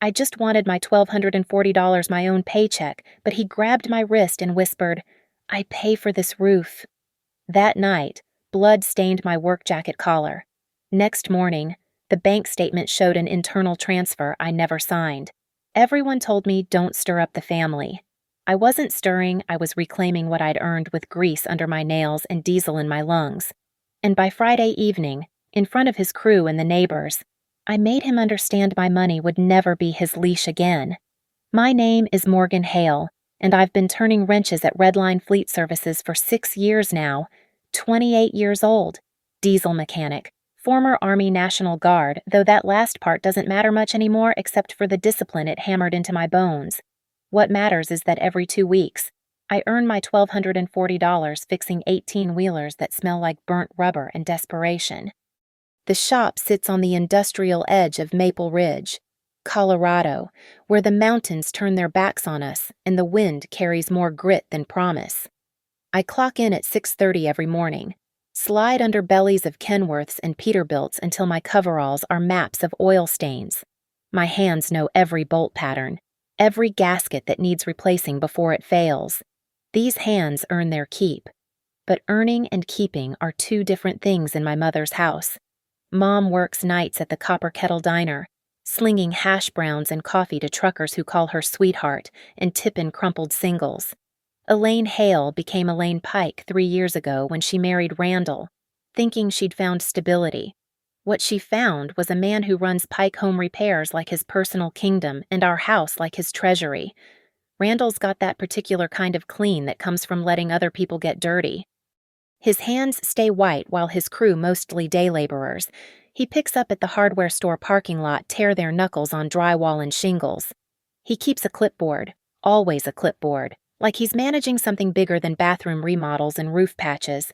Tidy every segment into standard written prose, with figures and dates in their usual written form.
I just wanted my $1,240, my own paycheck, but he grabbed my wrist and whispered, "I pay for this roof." That night, blood stained my work jacket collar. Next morning, the bank statement showed an internal transfer I never signed. Everyone told me don't stir up the family. I wasn't stirring, I was reclaiming what I'd earned with grease under my nails and diesel in my lungs. And by Friday evening, in front of his crew and the neighbors, I made him understand my money would never be his leash again. My name is Morgan Hale, and I've been turning wrenches at Redline Fleet Services for 6 years now, 28 years old, diesel mechanic, former Army National Guard, though that last part doesn't matter much anymore except for the discipline it hammered into my bones. What matters is that every 2 weeks, I earn my $1,240 fixing 18-wheelers that smell like burnt rubber and desperation. The shop sits on the industrial edge of Maple Ridge, Colorado, where the mountains turn their backs on us and the wind carries more grit than promise. I clock in at 6:30 every morning, slide under bellies of Kenworths and Peterbilts until my coveralls are maps of oil stains. My hands know every bolt pattern, every gasket that needs replacing before it fails. These hands earn their keep. But earning and keeping are two different things in my mother's house. Mom works nights at the Copper Kettle Diner, slinging hash browns and coffee to truckers who call her sweetheart and tip in crumpled singles. Elaine Hale became Elaine Pike 3 years ago when she married Randall, thinking she'd found stability. What she found was a man who runs Pike Home Repairs like his personal kingdom and our house like his treasury. Randall's got that particular kind of clean that comes from letting other people get dirty. His hands stay white while his crew, mostly day laborers, he picks up at the hardware store parking lot, tear their knuckles on drywall and shingles. He keeps a clipboard, always a clipboard, like he's managing something bigger than bathroom remodels and roof patches.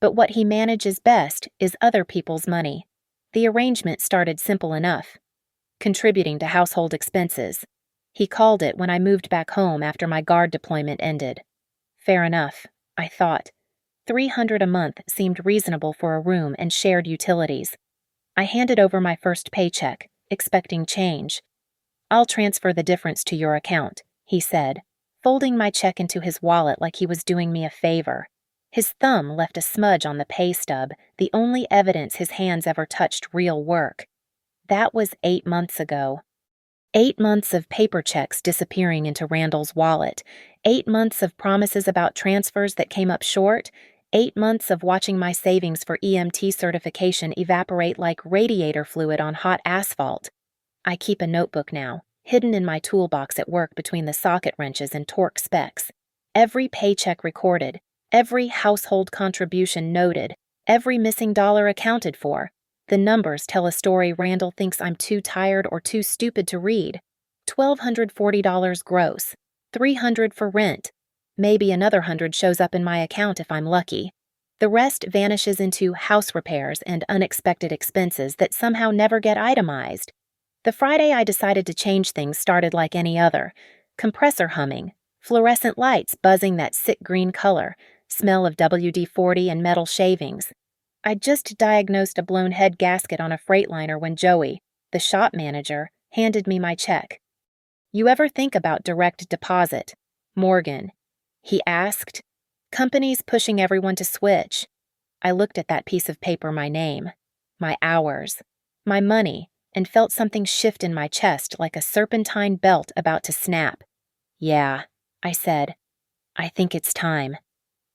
But what he manages best is other people's money. The arrangement started simple enough. Contributing to household expenses. He called it when I moved back home after my guard deployment ended. Fair enough, I thought. $300 a month seemed reasonable for a room and shared utilities. I handed over my first paycheck, expecting change. "I'll transfer the difference to your account," he said, folding my check into his wallet like he was doing me a favor. His thumb left a smudge on the pay stub, the only evidence his hands ever touched real work. That was 8 months ago. 8 months of paper checks disappearing into Randall's wallet, 8 months of promises about transfers that came up short, 8 months of watching my savings for EMT certification evaporate like radiator fluid on hot asphalt. I keep a notebook now, hidden in my toolbox at work between the socket wrenches and torque specs. Every paycheck recorded, every household contribution noted, every missing dollar accounted for. The numbers tell a story Randall thinks I'm too tired or too stupid to read. $1,240 gross, $300 for rent. Maybe another $100 shows up in my account if I'm lucky. The rest vanishes into house repairs and unexpected expenses that somehow never get itemized. The Friday I decided to change things started like any other. Compressor humming, fluorescent lights buzzing that sick green color, smell of WD-40 and metal shavings. I'd just diagnosed a blown head gasket on a Freightliner when Joey, the shop manager, handed me my check. "You ever think about direct deposit, Morgan?" he asked. "Companies pushing everyone to switch." I looked at that piece of paper, my name, my hours, my money, and felt something shift in my chest like a serpentine belt about to snap. "Yeah," I said. "I think it's time."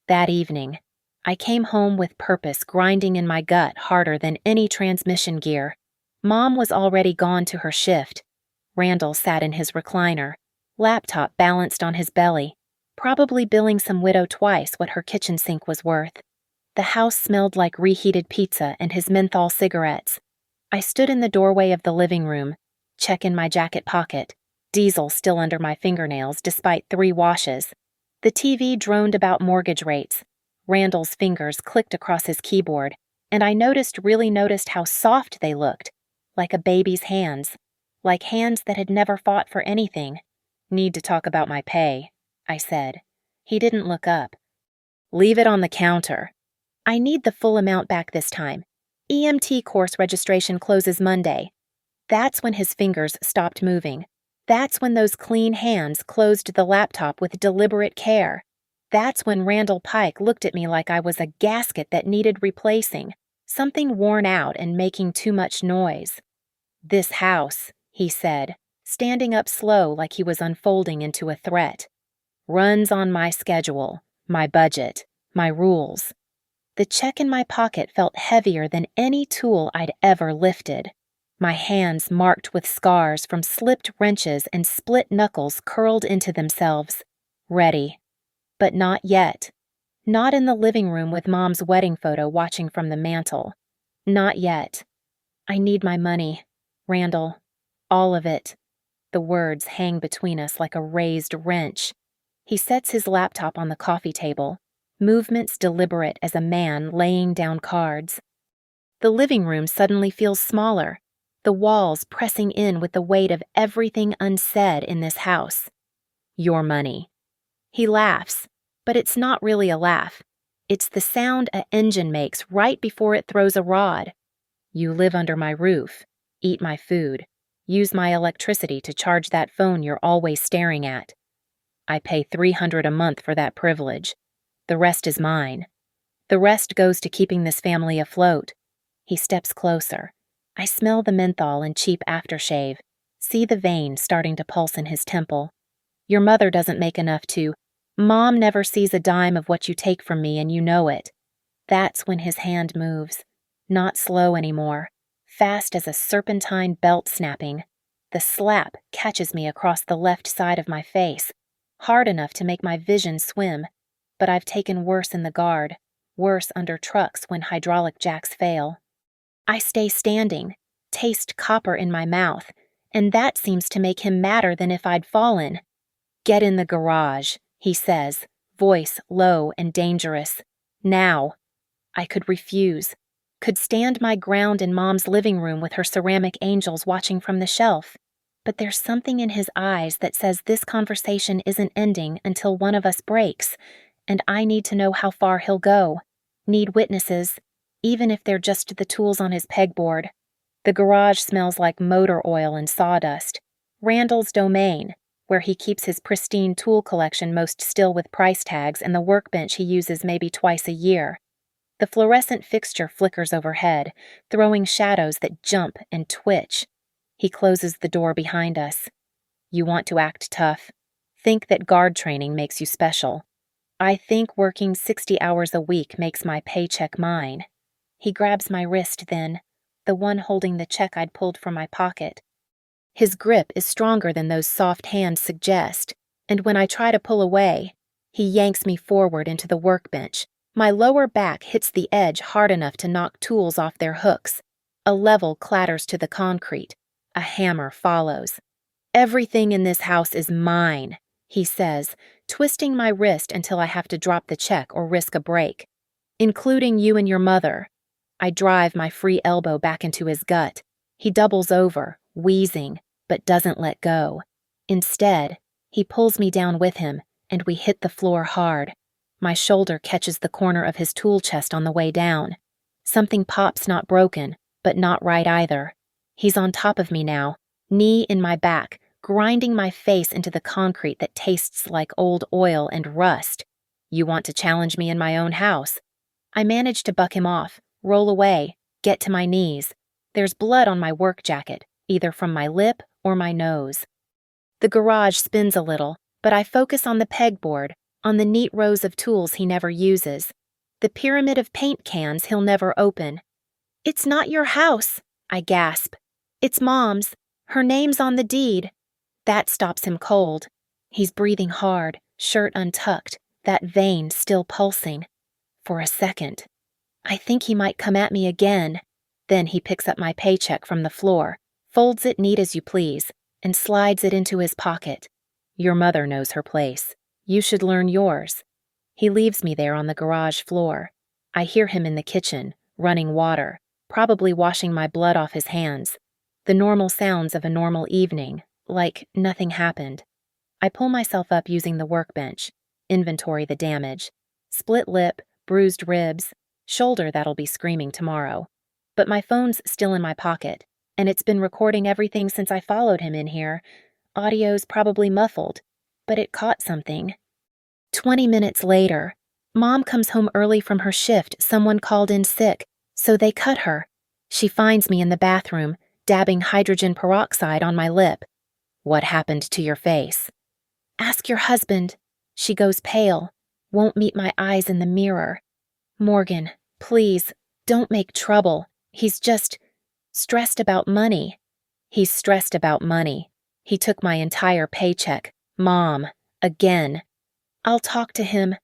That evening, I came home with purpose grinding in my gut harder than any transmission gear. Mom was already gone to her shift. Randall sat in his recliner, laptop balanced on his belly, probably billing some widow twice what her kitchen sink was worth. The house smelled like reheated pizza and his menthol cigarettes. I stood in the doorway of the living room, check in my jacket pocket, diesel still under my fingernails despite 3 washes. The TV droned about mortgage rates. Randall's fingers clicked across his keyboard, and I really noticed how soft they looked, like a baby's hands, like hands that had never fought for anything. "Need to talk about my pay," I said. He didn't look up. "Leave it on the counter." "I need the full amount back this time. EMT course registration closes Monday." That's when his fingers stopped moving. That's when those clean hands closed the laptop with deliberate care. That's when Randall Pike looked at me like I was a gasket that needed replacing, something worn out and making too much noise. "This house," he said, standing up slow like he was unfolding into a threat, "runs on my schedule, my budget, my rules." The check in my pocket felt heavier than any tool I'd ever lifted. My hands marked with scars from slipped wrenches and split knuckles curled into themselves. Ready. But not yet. Not in the living room with Mom's wedding photo watching from the mantel. Not yet. "I need my money, Randall. All of it." The words hang between us like a raised wrench. He sets his laptop on the coffee table, movements deliberate as a man laying down cards. The living room suddenly feels smaller, the walls pressing in with the weight of everything unsaid in this house. "Your money." He laughs, but it's not really a laugh. It's the sound an engine makes right before it throws a rod. "You live under my roof, eat my food, use my electricity to charge that phone you're always staring at. I pay $300 a month for that privilege. The rest is mine. The rest goes to keeping this family afloat." He steps closer. I smell the menthol and cheap aftershave, see the vein starting to pulse in his temple. "Your mother doesn't make enough to. Mom never sees a dime of what you take from me, and you know it." That's when his hand moves. Not slow anymore. Fast as a serpentine belt snapping. The slap catches me across the left side of my face, hard enough to make my vision swim. But I've taken worse in the guard, worse under trucks when hydraulic jacks fail. I stay standing, taste copper in my mouth, and that seems to make him madder than if I'd fallen. "Get in the garage," he says, voice low and dangerous. "Now." I could refuse, could stand my ground in Mom's living room with her ceramic angels watching from the shelf. But there's something in his eyes that says this conversation isn't ending until one of us breaks, and I need to know how far he'll go. Need witnesses, even if they're just the tools on his pegboard. The garage smells like motor oil and sawdust. Randall's domain, where he keeps his pristine tool collection most still with price tags and the workbench he uses maybe twice a year. The fluorescent fixture flickers overhead, throwing shadows that jump and twitch. He closes the door behind us. "You want to act tough. Think that guard training makes you special. I think working 60 hours a week makes my paycheck mine." He grabs my wrist then, the one holding the check I'd pulled from my pocket. His grip is stronger than those soft hands suggest, and when I try to pull away, he yanks me forward into the workbench. My lower back hits the edge hard enough to knock tools off their hooks. A level clatters to the concrete. A hammer follows. "Everything in this house is mine," he says, twisting my wrist until I have to drop the check or risk a break. "Including you and your mother." I drive my free elbow back into his gut. He doubles over, wheezing, but doesn't let go. Instead, he pulls me down with him, and we hit the floor hard. My shoulder catches the corner of his tool chest on the way down. Something pops, not broken, but not right either. He's on top of me now, knee in my back, grinding my face into the concrete that tastes like old oil and rust. "You want to challenge me in my own house." I manage to buck him off, roll away, get to my knees. There's blood on my work jacket, either from my lip or my nose. The garage spins a little, but I focus on the pegboard, on the neat rows of tools he never uses, the pyramid of paint cans he'll never open. "It's not your house," I gasp. "It's Mom's. Her name's on the deed." That stops him cold. He's breathing hard, shirt untucked, that vein still pulsing. For a second. I think he might come at me again. Then he picks up my paycheck from the floor, folds it neat as you please, and slides it into his pocket. "Your mother knows her place. You should learn yours." He leaves me there on the garage floor. I hear him in the kitchen, running water, probably washing my blood off his hands. The normal sounds of a normal evening, like nothing happened. I pull myself up using the workbench, inventory the damage. Split lip, bruised ribs, shoulder that'll be screaming tomorrow. But my phone's still in my pocket, and it's been recording everything since I followed him in here. Audio's probably muffled, but it caught something. 20 minutes later, Mom comes home early from her shift. Someone called in sick, so they cut her. She finds me in the bathroom, dabbing hydrogen peroxide on my lip. What happened to your face? Ask your husband. She goes pale, won't meet my eyes in the mirror. Morgan, please, don't make trouble. He's just stressed about money. He's stressed about money. He took my entire paycheck. Mom, again. I'll talk to him.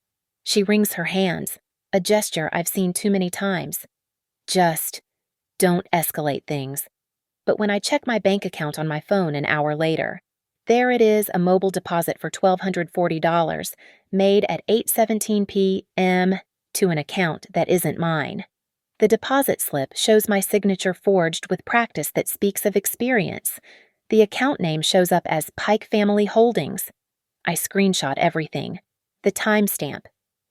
She wrings her hands, a gesture I've seen too many times. Just don't escalate things. But when I check my bank account on my phone an hour later, there it is, a mobile deposit for $1,240, made at 8:17 p.m. to an account that isn't mine. The deposit slip shows my signature forged with practice that speaks of experience. The account name shows up as Pike Family Holdings. I screenshot everything. The timestamp,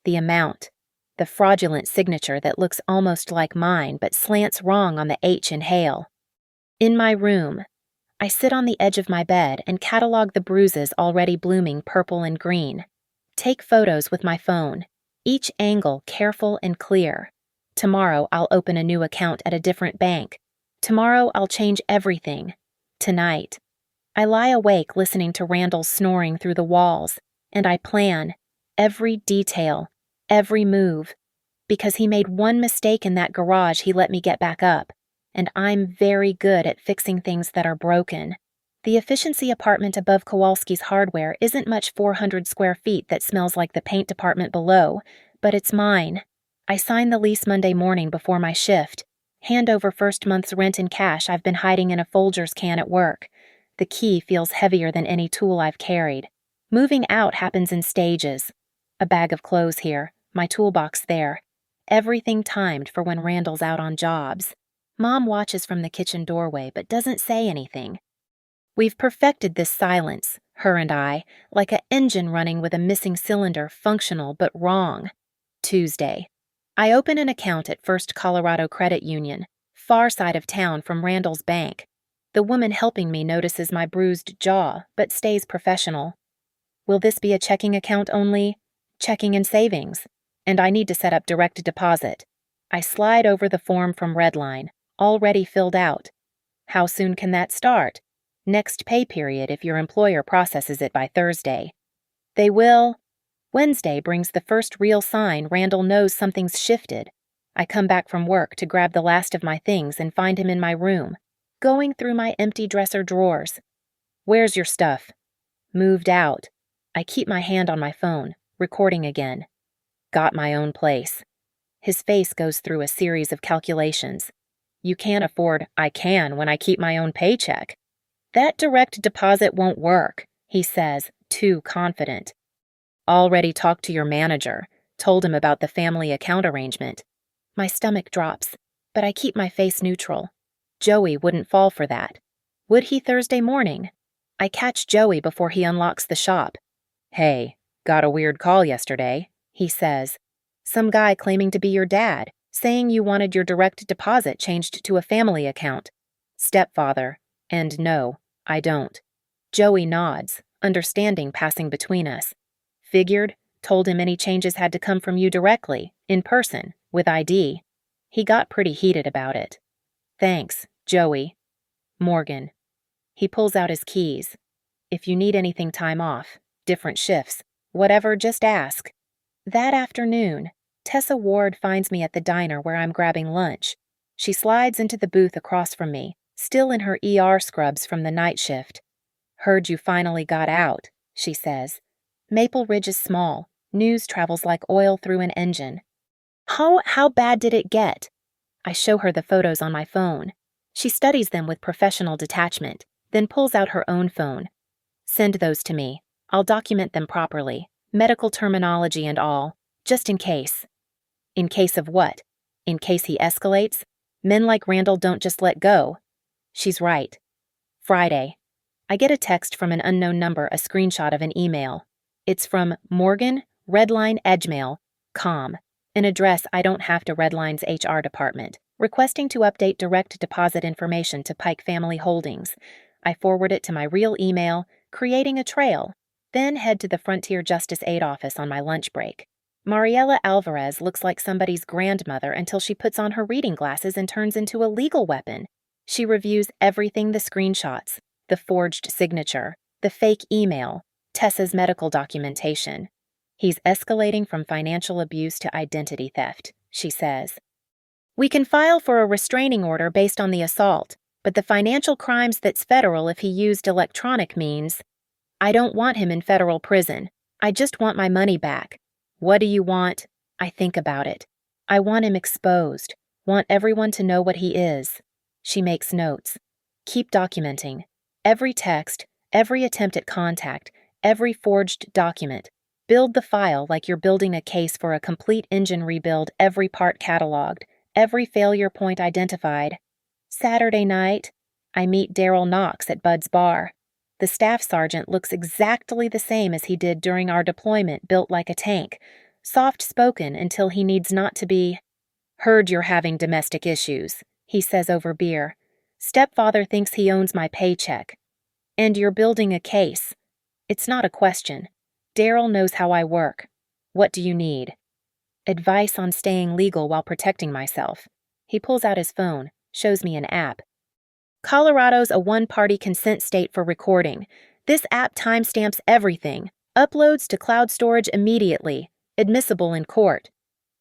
the amount, the fraudulent signature that looks almost like mine but slants wrong on the H in Hale. In my room, I sit on the edge of my bed and catalog the bruises already blooming purple and green. Take photos with my phone, each angle careful and clear. Tomorrow I'll open a new account at a different bank. Tomorrow I'll change everything. Tonight, I lie awake listening to Randall snoring through the walls, and I plan every detail, every move, because he made one mistake in that garage he let me get back up, and I'm very good at fixing things that are broken. The efficiency apartment above Kowalski's Hardware isn't much 400 square feet that smells like the paint department below, but it's mine. I sign the lease Monday morning before my shift, hand over first month's rent in cash I've been hiding in a Folgers can at work. The key feels heavier than any tool I've carried. Moving out happens in stages. A bag of clothes here, my toolbox there. Everything timed for when Randall's out on jobs. Mom watches from the kitchen doorway but doesn't say anything. We've perfected this silence, her and I, like an engine running with a missing cylinder, functional but wrong. Tuesday. I open an account at First Colorado Credit Union, far side of town from Randall's bank. The woman helping me notices my bruised jaw, but stays professional. Will this be a checking account only? Checking and savings. And I need to set up direct deposit. I slide over the form from Redline, already filled out. How soon can that start? Next pay period if your employer processes it by Thursday. They will. Wednesday brings the first real sign Randall knows something's shifted. I come back from work to grab the last of my things and find him in my room, going through my empty dresser drawers. Where's your stuff? Moved out. I keep my hand on my phone, recording again. Got my own place. His face goes through a series of calculations. You can't afford, I can when I keep my own paycheck. That direct deposit won't work, he says, too confident. Already talked to your manager, told him about the family account arrangement. My stomach drops, but I keep my face neutral. Joey wouldn't fall for that. Would he Thursday morning? I catch Joey before he unlocks the shop. Hey, got a weird call yesterday, he says. Some guy claiming to be your dad, saying you wanted your direct deposit changed to a family account. Stepfather, and no, I don't. Joey nods, understanding passing between us. Figured, told him any changes had to come from you directly, in person, with ID. He got pretty heated about it. Thanks, Joey. Morgan. He pulls out his keys. If you need anything time off, different shifts, whatever, just ask. That afternoon, Tessa Ward finds me at the diner where I'm grabbing lunch. She slides into the booth across from me, still in her ER scrubs from the night shift. Heard you finally got out, she says. Maple Ridge is small. News travels like oil through an engine. How bad did it get? I show her the photos on my phone. She studies them with professional detachment, then pulls out her own phone. Send those to me. I'll document them properly, medical terminology and all, just in case. In case of what? In case he escalates? Men like Randall don't just let go. She's right. Friday. I get a text from an unknown number, a screenshot of an email. It's from Morgan, Redline Edgemail, com, an address I don't have to Redline's HR department. requesting to update direct deposit information to Pike Family Holdings. I forward it to my real email, creating a trail, then head to the Frontier Justice Aid office on my lunch break. Mariela Alvarez looks like somebody's grandmother until she puts on her reading glasses and turns into a legal weapon. She reviews everything: the screenshots, the forged signature, the fake email, Tessa's medical documentation. He's escalating from financial abuse to identity theft, she says. We can file for a restraining order based on the assault, but the financial crimes that's federal if he used electronic means. I don't want him in federal prison. I just want my money back. What do you want? I think about it. I want him exposed. Want everyone to know what he is. She makes notes. Keep documenting. Every text, every attempt at contact, every forged document. Build the file like you're building a case for a complete engine rebuild, every part cataloged, every failure point identified. Saturday night, I meet Daryl Knox at Bud's bar. The staff sergeant looks exactly the same as he did during our deployment, built like a tank, soft-spoken until he needs not to be. Heard you're having domestic issues, he says over beer. Stepfather thinks he owns my paycheck. And you're building a case. It's not a question. Daryl knows how I work. What do you need? Advice on staying legal while protecting myself. He pulls out his phone, shows me an app. Colorado's a one-party consent state for recording. This app timestamps everything. Uploads to cloud storage immediately. Admissible in court.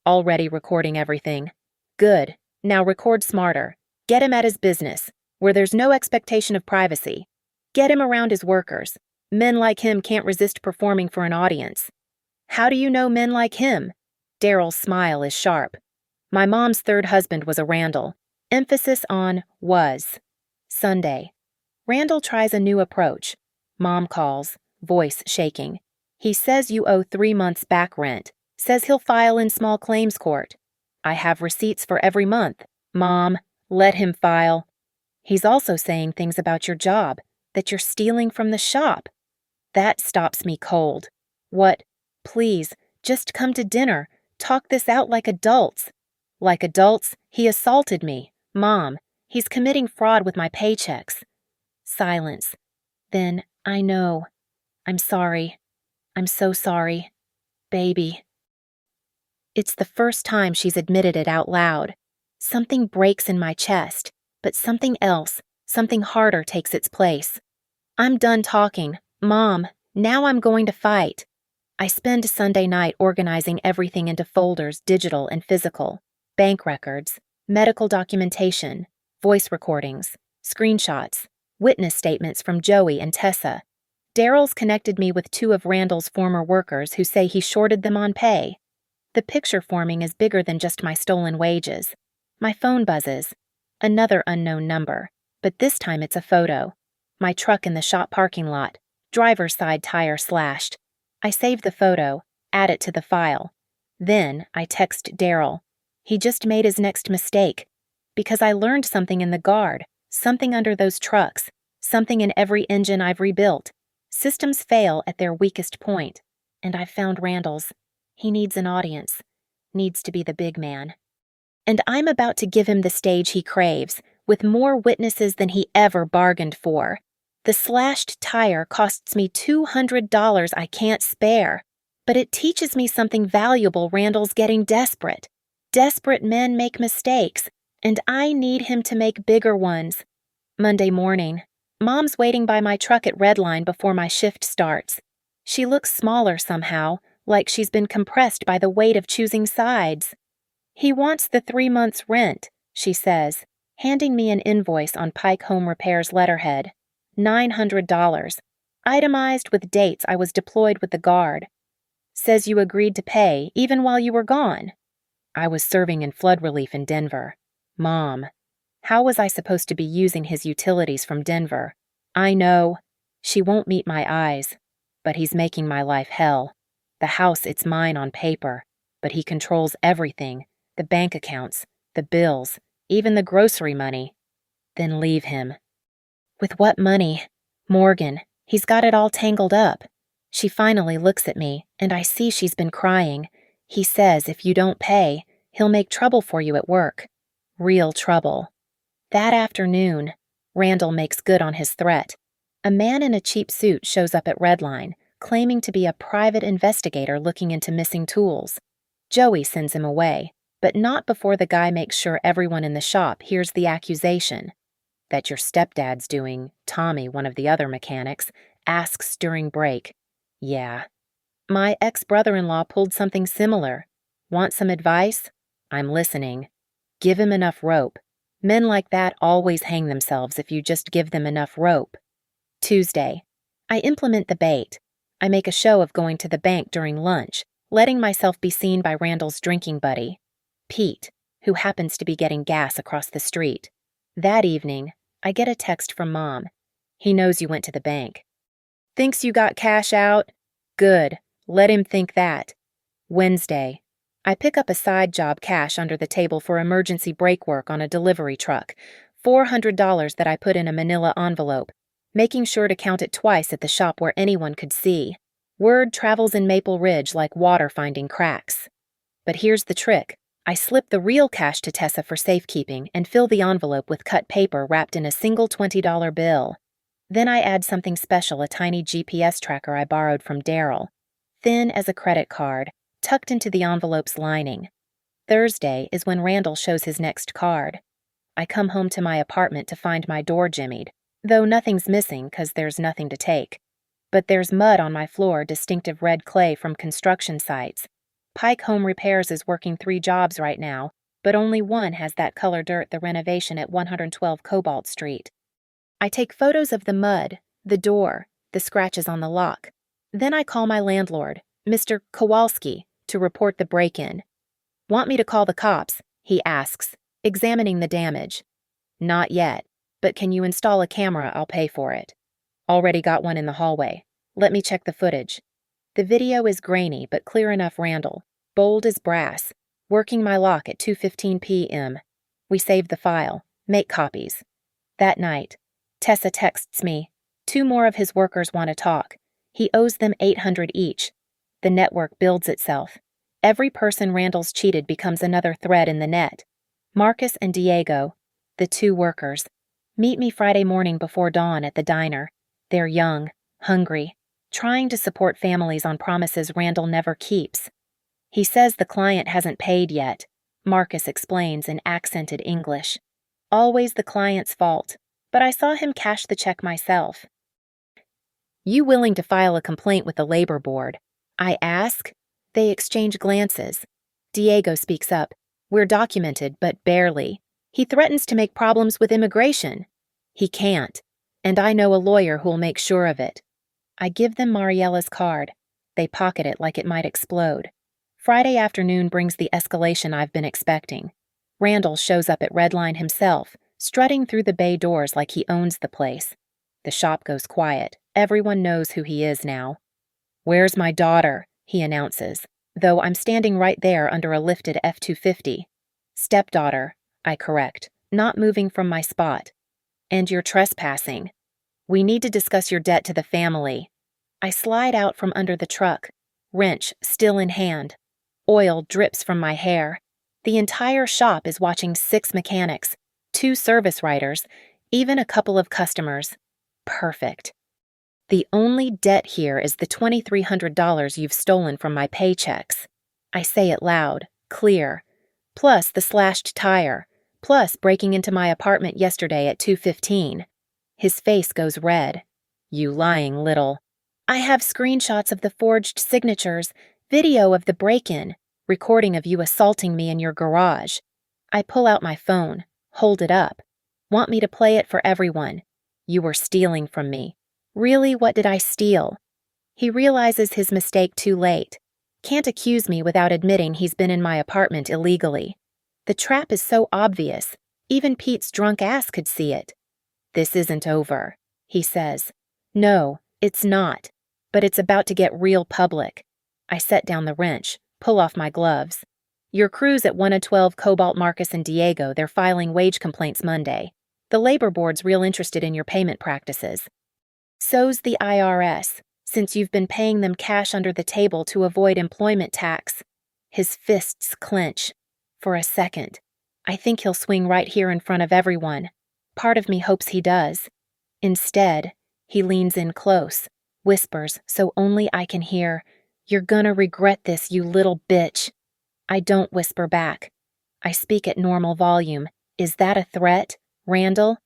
Already recording everything. Good. Now record smarter. Get him at his business, where there's no expectation of privacy. Get him around his workers. Men like him can't resist performing for an audience. How do you know men like him? Daryl's smile is sharp. My mom's third husband was a Randall. Emphasis on was. Sunday. Randall tries a new approach. Mom calls, voice shaking. He says you owe 3 months back rent. Says he'll file in small claims court. I have receipts for every month. Mom, let him file. He's also saying things about your job, that you're stealing from the shop. That stops me cold. What? Please, just come to dinner. Talk this out like adults. Like adults, he assaulted me. Mom, he's committing fraud with my paychecks. Silence. Then, I know. I'm sorry. I'm so sorry. Baby. It's the first time she's admitted it out loud. Something breaks in my chest, but something else, something harder takes its place. I'm done talking. Mom, now I'm going to fight. I spend Sunday night organizing everything into folders, digital and physical. Bank records, medical documentation, voice recordings, screenshots, witness statements from Joey and Tessa. Daryl's connected me with 2 of Randall's former workers who say he shorted them on pay. The picture forming is bigger than just my stolen wages. My phone buzzes. Another unknown number, but this time it's a photo. My truck in the shop parking lot, driver's side tire slashed. I save the photo, add it to the file. Then I text Daryl. He just made his next mistake. Because I learned something in the guard, something under those trucks, something in every engine I've rebuilt. Systems fail at their weakest point, and I've found Randall's. He needs an audience, needs to be the big man. And I'm about to give him the stage he craves, with more witnesses than he ever bargained for. The slashed tire costs me $200 I can't spare, but it teaches me something valuable. Randall's getting desperate. Desperate men make mistakes, and I need him to make bigger ones. Monday morning. Mom's waiting by my truck at Redline before my shift starts. She looks smaller somehow, like she's been compressed by the weight of choosing sides. He wants the 3 months' rent, she says, handing me an invoice on Pike Home Repair's letterhead. $900, itemized with dates I was deployed with the guard. Says you agreed to pay even while you were gone. I was serving in flood relief in Denver. Mom, how was I supposed to be using his utilities from Denver? I know. She won't meet my eyes, but he's making my life hell. The house, it's mine on paper, but he controls everything, the bank accounts, the bills, even the grocery money. Then leave him. With what money? Morgan, he's got it all tangled up. She finally looks at me, and I see she's been crying. He says if you don't pay, he'll make trouble for you at work. Real trouble. That afternoon, Randall makes good on his threat. A man in a cheap suit shows up at Redline, claiming to be a private investigator looking into missing tools. Joey sends him away, but not before the guy makes sure everyone in the shop hears the accusation. That your stepdad's doing, Tommy, one of the other mechanics, asks during break. Yeah. My ex-brother-in-law pulled something similar. Want some advice? I'm listening. Give him enough rope. Men like that always hang themselves if you just give them enough rope. Tuesday. I implement the bait. I make a show of going to the bank during lunch, letting myself be seen by Randall's drinking buddy, Pete, who happens to be getting gas across the street. That evening, I get a text from Mom. He knows you went to the bank. Thinks you got cash out? Good. Let him think that. Wednesday. I pick up a side job cash under the table for emergency brake work on a delivery truck, $400 that I put in a manila envelope, making sure to count it twice at the shop where anyone could see. Word travels in Maple Ridge like water finding cracks. But here's the trick. I slip the real cash to Tessa for safekeeping and fill the envelope with cut paper wrapped in a single $20 bill. Then I add something special, a tiny GPS tracker I borrowed from Daryl, thin as a credit card, tucked into the envelope's lining. Thursday is when Randall shows his next card. I come home to my apartment to find my door jimmied, though nothing's missing because there's nothing to take. But there's mud on my floor, distinctive red clay from construction sites. Pike Home Repairs is working 3 jobs right now, but only one has that color dirt, the renovation at 112 Cobalt Street. I take photos of the mud, the door, the scratches on the lock. Then I call my landlord, Mr. Kowalski, to report the break-in. Want me to call the cops? He asks, examining the damage. Not yet, but can you install a camera? I'll pay for it. Already got one in the hallway. Let me check the footage. The video is grainy but clear enough. Randall, bold as brass, working my lock at 2:15 p.m. We save the file, make copies. That night, Tessa texts me. 2 more of his workers want to talk. He owes them $800 each. The network builds itself. Every person Randall's cheated becomes another thread in the net. Marcus and Diego, the 2 workers, meet me Friday morning before dawn at the diner. They're young, hungry, trying to support families on promises Randall never keeps. He says the client hasn't paid yet, Marcus explains in accented English. Always the client's fault, but I saw him cash the check myself. You willing to file a complaint with the labor board? I ask. They exchange glances. Diego speaks up. We're documented, but barely. He threatens to make problems with immigration. He can't, and I know a lawyer who'll make sure of it. I give them Mariella's card. They pocket it like it might explode. Friday afternoon brings the escalation I've been expecting. Randall shows up at Redline himself, strutting through the bay doors like he owns the place. The shop goes quiet. Everyone knows who he is now. Where's my daughter? He announces, though I'm standing right there under a lifted F-250. Stepdaughter, I correct, not moving from my spot. And you're trespassing. We need to discuss your debt to the family. I slide out from under the truck, wrench still in hand. Oil drips from my hair. The entire shop is watching 6 mechanics, 2 service writers, even a couple of customers. Perfect. The only debt here is the $2,300 you've stolen from my paychecks. I say it loud, clear. Plus the slashed tire. Plus breaking into my apartment yesterday at 2:15. His face goes red. You lying little. I have screenshots of the forged signatures, video of the break-in, recording of you assaulting me in your garage. I pull out my phone, hold it up. Want me to play it for everyone. You were stealing from me. Really, what did I steal? He realizes his mistake too late. Can't accuse me without admitting he's been in my apartment illegally. The trap is so obvious, even Pete's drunk ass could see it. This isn't over, he says. No, it's not, but it's about to get real public. I set down the wrench, pull off my gloves. Your crew's at 112 Cobalt. Marcus and Diego, they're filing wage complaints Monday. The labor board's real interested in your payment practices. So's the IRS, since you've been paying them cash under the table to avoid employment tax. His fists clench. For a second. I think he'll swing right here in front of everyone. Part of me hopes he does. Instead, he leans in close, whispers so only I can hear, "You're gonna regret this, you little bitch." I don't whisper back. I speak at normal volume. Is that a threat, Randall?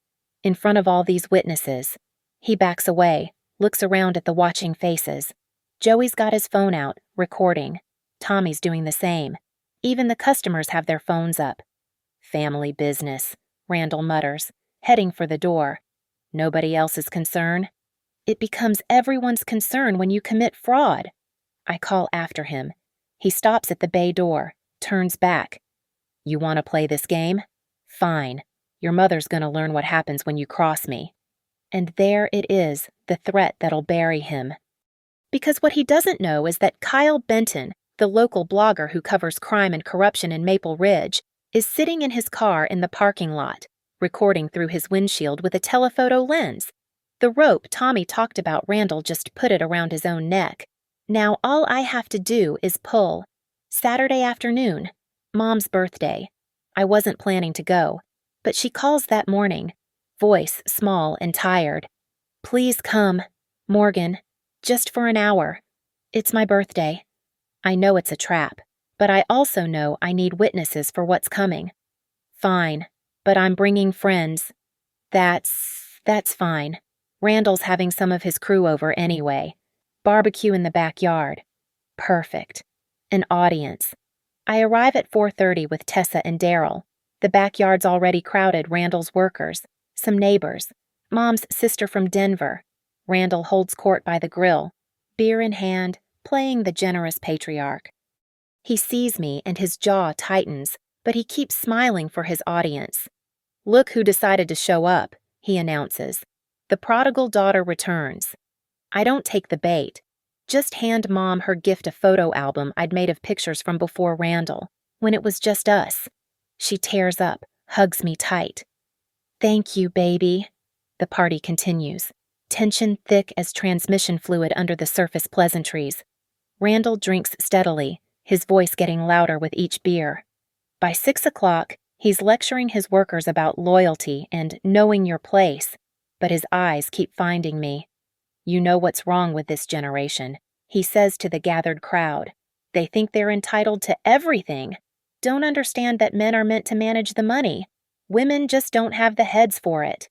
In front of all these witnesses. He backs away, looks around at the watching faces. Joey's got his phone out, recording. Tommy's doing the same. Even the customers have their phones up. Family business, Randall mutters, heading for the door. Nobody else's concern. It becomes everyone's concern when you commit fraud. I call after him. He stops at the bay door, turns back. You want to play this game? Fine. Your mother's gonna learn what happens when you cross me. And there it is, the threat that'll bury him. Because what he doesn't know is that Kyle Benton, the local blogger who covers crime and corruption in Maple Ridge, is sitting in his car in the parking lot, recording through his windshield with a telephoto lens. The rope Tommy talked about Randall just put it around his own neck. Now all I have to do is pull. Saturday afternoon, Mom's birthday. I wasn't planning to go, but she calls that morning, voice small and tired. Please come, Morgan, just for an hour. It's my birthday. I know it's a trap, but I also know I need witnesses for what's coming. Fine, but I'm bringing friends. That's fine. Randall's having some of his crew over anyway. Barbecue in the backyard. Perfect. An audience. I arrive at 4:30 with Tessa and Daryl. The backyard's already crowded. Randall's workers, some neighbors, Mom's sister from Denver. Randall holds court by the grill, beer in hand, playing the generous patriarch. He sees me and his jaw tightens, but he keeps smiling for his audience. Look who decided to show up, he announces. The prodigal daughter returns. I don't take the bait. Just hand Mom her gift a photo album I'd made of pictures from before Randall, when it was just us. She tears up, hugs me tight. Thank you, baby. The party continues, tension thick as transmission fluid under the surface pleasantries. Randall drinks steadily, his voice getting louder with each beer. By 6 o'clock, he's lecturing his workers about loyalty and knowing your place, but his eyes keep finding me. You know what's wrong with this generation, he says to the gathered crowd. They think they're entitled to everything. Don't understand that men are meant to manage the money. Women just don't have the heads for it.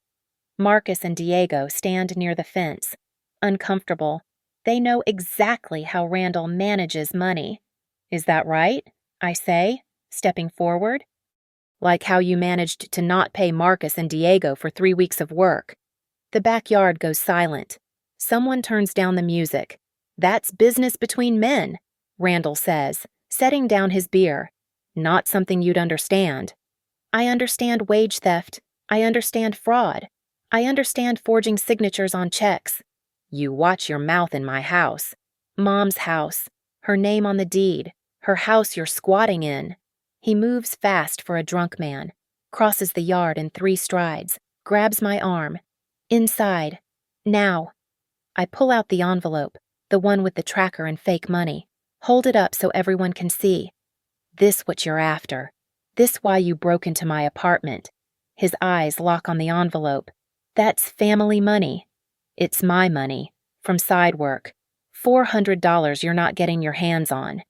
Marcus and Diego stand near the fence, uncomfortable. They know exactly how Randall manages money. Is that right? I say, stepping forward. Like how you managed to not pay Marcus and Diego for 3 weeks of work. The backyard goes silent. Someone turns down the music. That's business between men, Randall says, setting down his beer. Not something you'd understand. I understand wage theft. I understand fraud. I understand forging signatures on checks. You watch your mouth in my house. Mom's house. Her name on the deed. Her house you're squatting in. He moves fast for a drunk man, crosses the yard in 3 strides, grabs my arm. Inside. Now. I pull out the envelope, the one with the tracker and fake money, hold it up so everyone can see. This what you're after. This why you broke into my apartment. His eyes lock on the envelope. That's family money. It's my money. From side work. $400 you're not getting your hands on.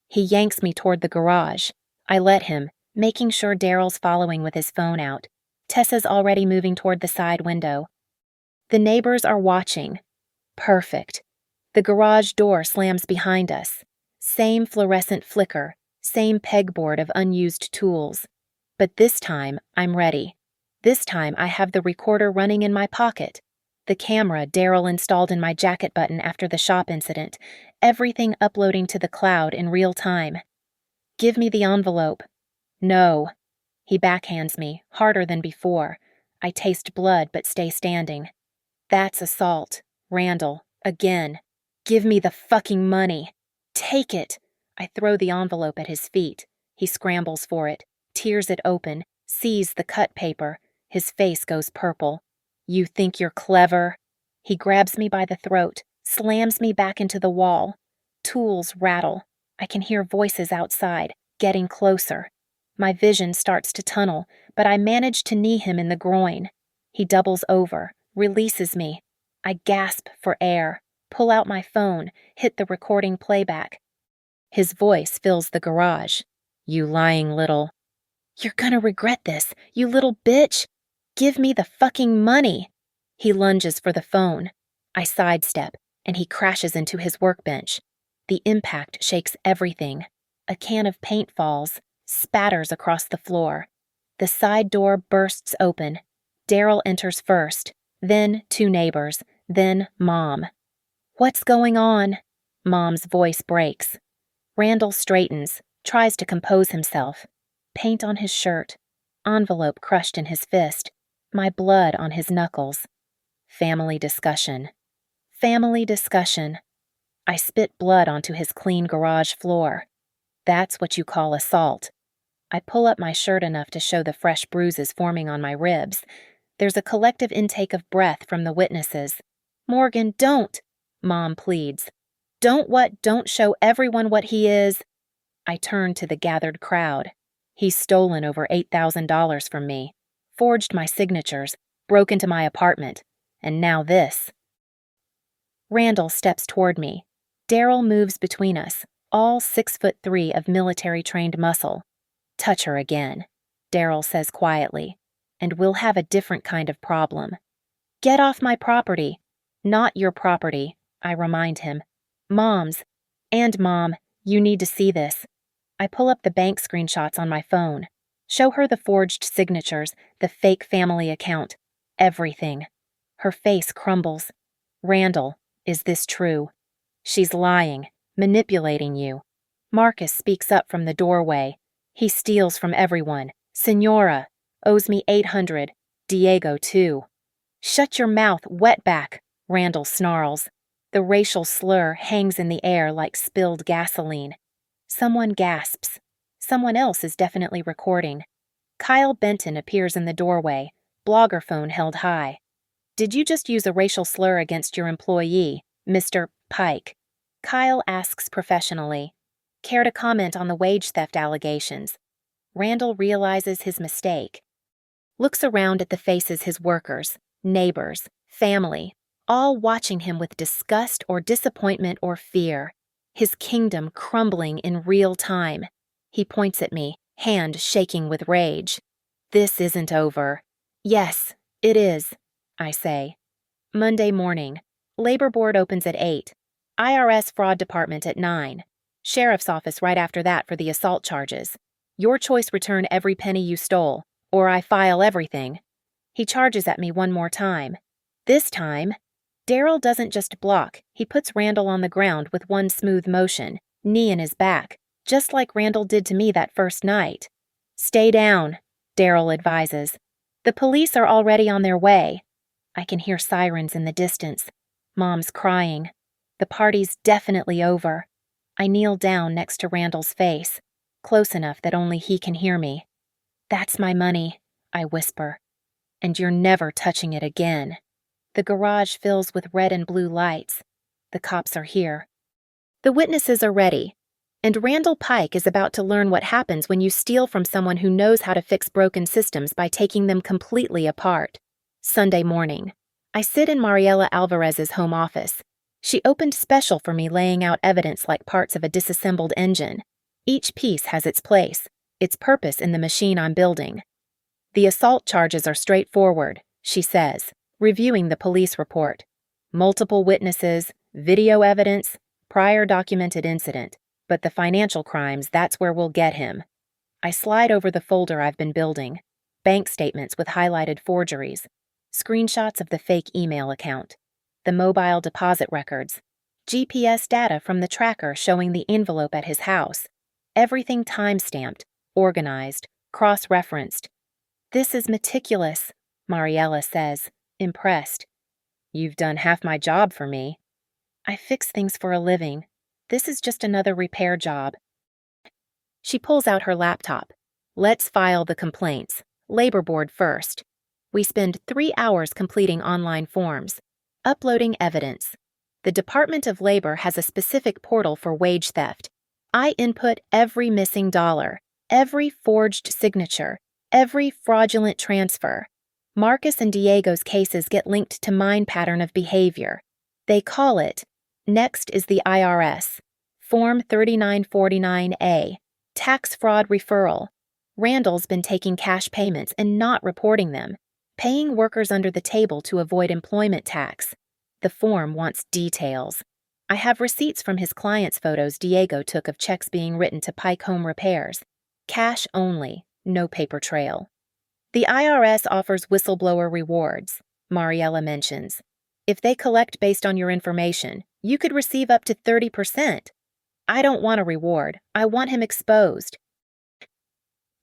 He yanks me toward the garage. I let him, making sure Daryl's following with his phone out. Tessa's already moving toward the side window. The neighbors are watching. Perfect. The garage door slams behind us. Same fluorescent flicker, same pegboard of unused tools. But this time, I'm ready. This time I have the recorder running in my pocket. The camera Daryl installed in my jacket button after the shop incident. Everything uploading to the cloud in real time. Give me the envelope. No. He backhands me, harder than before. I taste blood but stay standing. That's assault. Randall, again. Give me the fucking money. Take it. I throw the envelope at his feet. He scrambles for it, tears it open, sees the cut paper. His face goes purple. You think you're clever? He grabs me by the throat, slams me back into the wall. Tools rattle. I can hear voices outside, getting closer. My vision starts to tunnel, but I manage to knee him in the groin. He doubles over, releases me. I gasp for air, pull out my phone, hit the recording playback. His voice fills the garage. You lying little... You're gonna regret this, you little bitch! Give me the fucking money! He lunges for the phone. I sidestep, and he crashes into his workbench. The impact shakes everything. A can of paint falls, spatters across the floor. The side door bursts open. Daryl enters first, then 2 neighbors, then Mom. What's going on? Mom's voice breaks. Randall straightens, tries to compose himself. Paint on his shirt, envelope crushed in his fist, my blood on his knuckles. Family discussion. Family discussion. I spit blood onto his clean garage floor. That's what you call assault. I pull up my shirt enough to show the fresh bruises forming on my ribs. There's a collective intake of breath from the witnesses. Morgan, don't! Mom pleads. Don't show everyone what he is. I turn to the gathered crowd. He's stolen over $8,000 from me, forged my signatures, broke into my apartment, and now this. Randall steps toward me. Daryl moves between us, all 6'3" of military-trained muscle. Touch her again, Daryl says quietly, and we'll have a different kind of problem. Get off my property. Not your property, I remind him. Mom's. And Mom, you need to see this. I pull up the bank screenshots on my phone. Show her the forged signatures, the fake family account, everything. Her face crumbles. Randall, is this true? She's lying, manipulating you. Marcus speaks up from the doorway. He steals from everyone. Senora, owes me $800. Diego, too. Shut your mouth, wetback, Randall snarls. The racial slur hangs in the air like spilled gasoline. Someone gasps. Someone else is definitely recording. Kyle Benton appears in the doorway, blogger phone held high. Did you just use a racial slur against your employee, Mr. Pike? Kyle asks professionally. Care to comment on the wage theft allegations? Randall realizes his mistake. Looks around at the faces his workers, neighbors, family, all watching him with disgust or disappointment or fear. His kingdom crumbling in real time. He points at me, hand shaking with rage. This isn't over. Yes, it is, I say. Monday morning. Labor Board opens at 8. IRS Fraud Department at 9. Sheriff's Office right after that for the assault charges. Your choice, return every penny you stole, or I file everything. He charges at me one more time. This time, Daryl doesn't just block, he puts Randall on the ground with one smooth motion, knee in his back, just like Randall did to me that first night. Stay down, Daryl advises. The police are already on their way. I can hear sirens in the distance. Mom's crying. The party's definitely over. I kneel down next to Randall's face, close enough that only he can hear me. That's my money, I whisper. And you're never touching it again. The garage fills with red and blue lights. The cops are here. The witnesses are ready. And Randall Pike is about to learn what happens when you steal from someone who knows how to fix broken systems by taking them completely apart. Sunday morning. I sit in Mariela Alvarez's home office. She opened special for me, laying out evidence like parts of a disassembled engine. Each piece has its place, its purpose in the machine I'm building. The assault charges are straightforward, she says, reviewing the police report. Multiple witnesses, video evidence, prior documented incident. But the financial crimes, that's where we'll get him. I slide over the folder I've been building. Bank statements with highlighted forgeries. Screenshots of the fake email account. The mobile deposit records. GPS data from the tracker showing the envelope at his house. Everything time-stamped, organized, cross-referenced. This is meticulous, Mariela says, impressed. You've done half my job for me. I fix things for a living. This is just another repair job. She pulls out her laptop. Let's file the complaints. Labor Board first. We spend 3 hours completing online forms, uploading evidence. The Department of Labor has a specific portal for wage theft. I input every missing dollar, every forged signature, every fraudulent transfer. Marcus and Diego's cases get linked to mine pattern of behavior. They call it, next is the IRS, Form 3949A, tax fraud referral. Randall's been taking cash payments and not reporting them, paying workers under the table to avoid employment tax. The form wants details. I have receipts from his clients' photos Diego took of checks being written to Pike Home Repairs. Cash only, no paper trail. The IRS offers whistleblower rewards, Mariella mentions. If they collect based on your information, you could receive up to 30%. I don't want a reward. I want him exposed.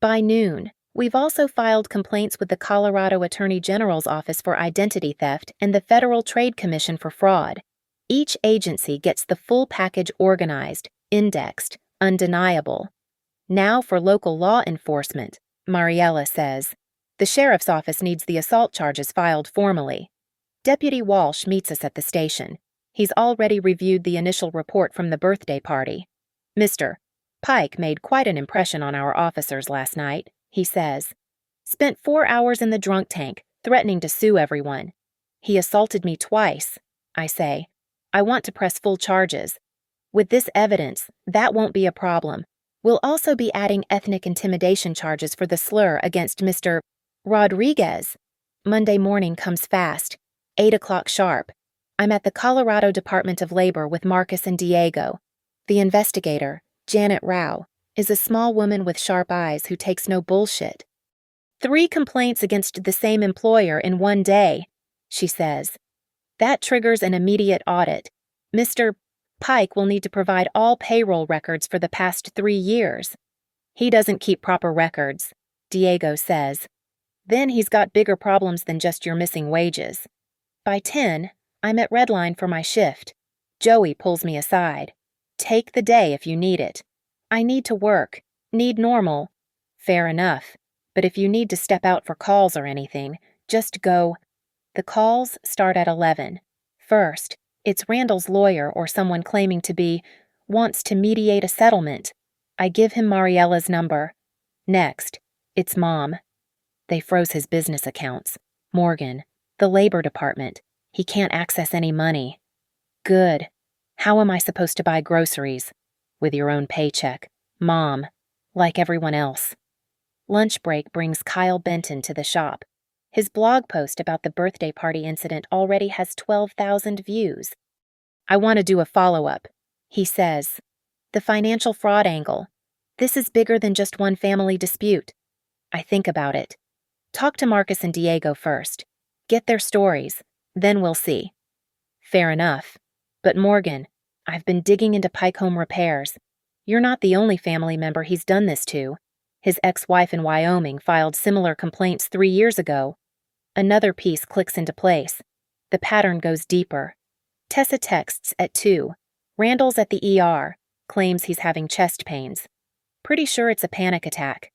By noon, we've also filed complaints with the Colorado Attorney General's Office for Identity Theft and the Federal Trade Commission for fraud. Each agency gets the full package organized, indexed, undeniable. Now for local law enforcement, Mariella says. The sheriff's office needs the assault charges filed formally. Deputy Walsh meets us at the station. He's already reviewed the initial report from the birthday party. Mr. Pike made quite an impression on our officers last night, he says. Spent 4 hours in the drunk tank, threatening to sue everyone. He assaulted me twice, I say. I want to press full charges. With this evidence, that won't be a problem. We'll also be adding ethnic intimidation charges for the slur against Mr. Rodriguez. Monday morning comes fast, 8 o'clock sharp. I'm at the Colorado Department of Labor with Marcus and Diego. The investigator, Janet Rao, is a small woman with sharp eyes who takes no bullshit. 3 complaints against the same employer in one day, she says. That triggers an immediate audit. Mr. Pike will need to provide all payroll records for the past 3 years. He doesn't keep proper records, Diego says. Then he's got bigger problems than just your missing wages. By 10, I'm at Redline for my shift. Joey pulls me aside. Take the day if you need it. I need to work. Need normal. Fair enough. But if you need to step out for calls or anything, just go. The calls start at 11. First, it's Randall's lawyer or someone claiming to be, wants to mediate a settlement. I give him Mariella's number. Next, it's Mom. They froze his business accounts. Morgan, the labor department. He can't access any money. Good. How am I supposed to buy groceries? With your own paycheck. Mom, like everyone else. Lunch break brings Kyle Benton to the shop. His blog post about the birthday party incident already has 12,000 views. I want to do a follow-up, he says. The financial fraud angle. This is bigger than just one family dispute. I think about it. Talk to Marcus and Diego first. Get their stories. Then we'll see. Fair enough. But Morgan, I've been digging into Pike Home Repairs. You're not the only family member he's done this to. His ex-wife in Wyoming filed similar complaints 3 years ago. Another piece clicks into place. The pattern goes deeper. Tessa texts at 2. Randall's at the ER, claims he's having chest pains. Pretty sure it's a panic attack.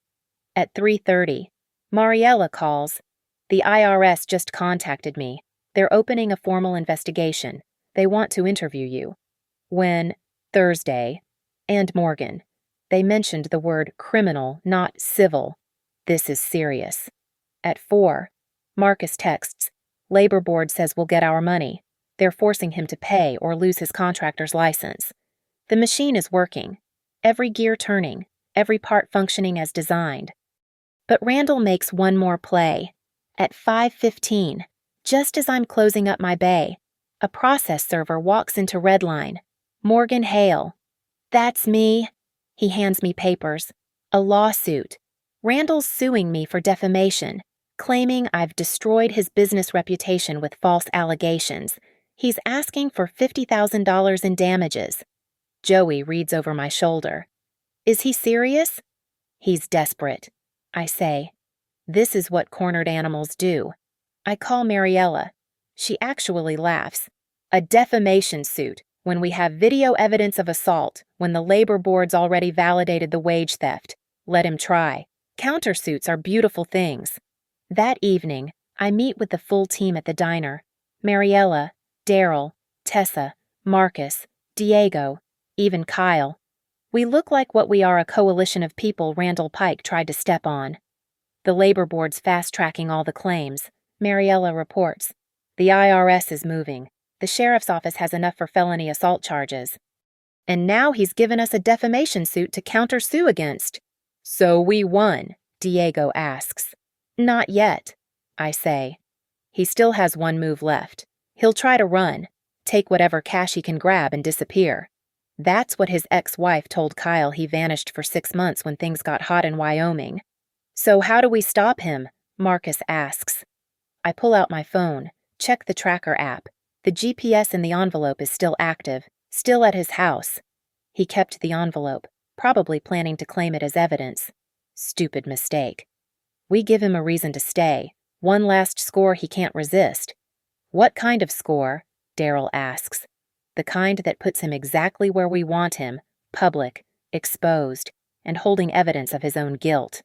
At 3:30, Mariella calls. The IRS just contacted me. They're opening a formal investigation. They want to interview you. When, Thursday, and Morgan. They mentioned the word criminal, not civil. This is serious. At 4, Marcus texts. Labor board says we'll get our money. They're forcing him to pay or lose his contractor's license. The machine is working. Every gear turning, every part functioning as designed. But Randall makes one more play. At 5:15, just as I'm closing up my bay, a process server walks into Redline. Morgan Hale. That's me. He hands me papers. A lawsuit. Randall's suing me for defamation, claiming I've destroyed his business reputation with false allegations. He's asking for $50,000 in damages. Joey reads over my shoulder. Is he serious? He's desperate, I say. This is what cornered animals do. I call Mariella. She actually laughs. A defamation suit, when we have video evidence of assault, when the labor board's already validated the wage theft. Let him try. Countersuits are beautiful things. That evening, I meet with the full team at the diner. Mariella, Daryl, Tessa, Marcus, Diego, even Kyle. We look like what we are, a coalition of people Randall Pike tried to step on. The labor board's fast-tracking all the claims, Mariella reports. The IRS is moving. The sheriff's office has enough for felony assault charges. And now he's given us a defamation suit to countersue against. So we won, Diego asks. Not yet, I say. He still has one move left. He'll try to run, take whatever cash he can grab and disappear. That's what his ex-wife told Kyle. He vanished for 6 months when things got hot in Wyoming. So how do we stop him? Marcus asks. I pull out my phone, check the tracker app. The GPS in the envelope is still active, still at his house. He kept the envelope, probably planning to claim it as evidence. Stupid mistake. We give him a reason to stay, one last score he can't resist. What kind of score? Daryl asks. The kind that puts him exactly where we want him, public, exposed, and holding evidence of his own guilt.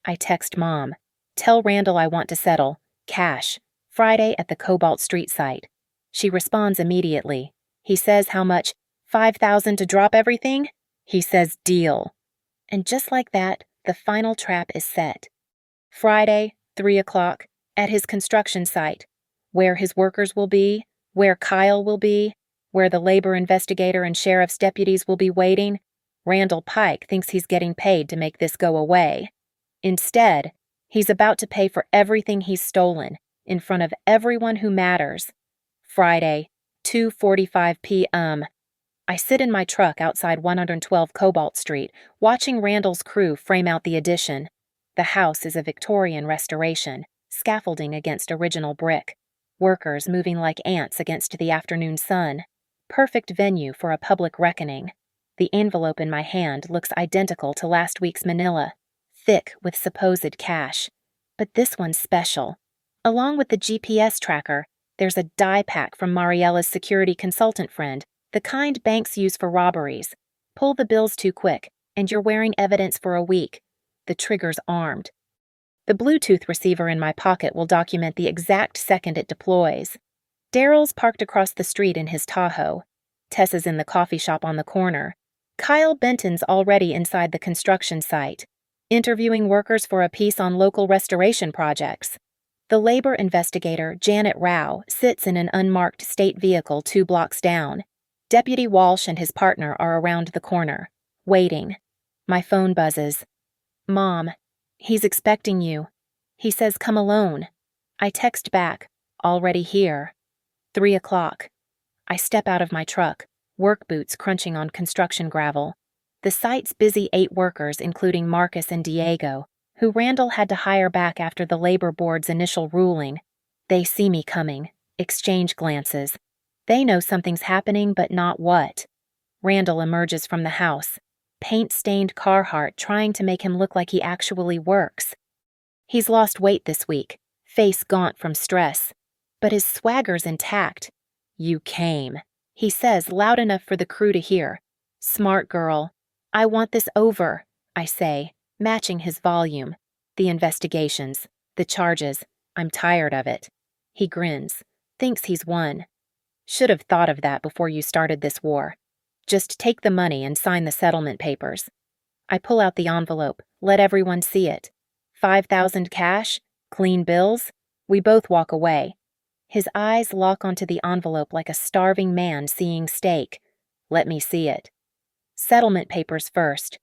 I text Mom. Tell Randall I want to settle, cash, Friday at the Cobalt Street site. She responds immediately. He says how much? $5,000 to drop everything? He says deal. And just like that, the final trap is set. Friday, 3 o'clock, at his construction site, where his workers will be, where Kyle will be, where the labor investigator and sheriff's deputies will be waiting. Randall Pike thinks he's getting paid to make this go away. Instead, he's about to pay for everything he's stolen, in front of everyone who matters. Friday, 2:45 p.m. I sit in my truck outside 112 Cobalt Street, watching Randall's crew frame out the addition. The house is a Victorian restoration, scaffolding against original brick. Workers moving like ants against the afternoon sun. Perfect venue for a public reckoning. The envelope in my hand looks identical to last week's manila, thick with supposed cash. But this one's special. Along with the GPS tracker, there's a die pack from Mariella's security consultant friend, the kind banks use for robberies. Pull the bills too quick, and you're wearing evidence for a week. The trigger's armed. The Bluetooth receiver in my pocket will document the exact second it deploys. Daryl's parked across the street in his Tahoe. Tessa's in the coffee shop on the corner. Kyle Benton's already inside the construction site, interviewing workers for a piece on local restoration projects. The labor investigator, Janet Rao, sits in an unmarked state vehicle 2 blocks down. Deputy Walsh and his partner are around the corner, waiting. My phone buzzes. Mom, he's expecting you. He says come alone. I text back, already here. 3 o'clock. I step out of my truck, work boots crunching on construction gravel. The site's busy 8 workers, including Marcus and Diego, who Randall had to hire back after the labor board's initial ruling. They see me coming, exchange glances. They know something's happening, but not what. Randall emerges from the house, paint-stained Carhartt trying to make him look like he actually works. He's lost weight this week, face gaunt from stress, but his swagger's intact. You came, he says loud enough for the crew to hear. Smart girl. I want this over, I say, matching his volume. The investigations, the charges, I'm tired of it. He grins, thinks he's won. Should have thought of that before you started this war. Just take the money and sign the settlement papers. I pull out the envelope, let everyone see it. $5,000 cash, clean bills. We both walk away. His eyes lock onto the envelope like a starving man seeing steak. Let me see it. Settlement papers first.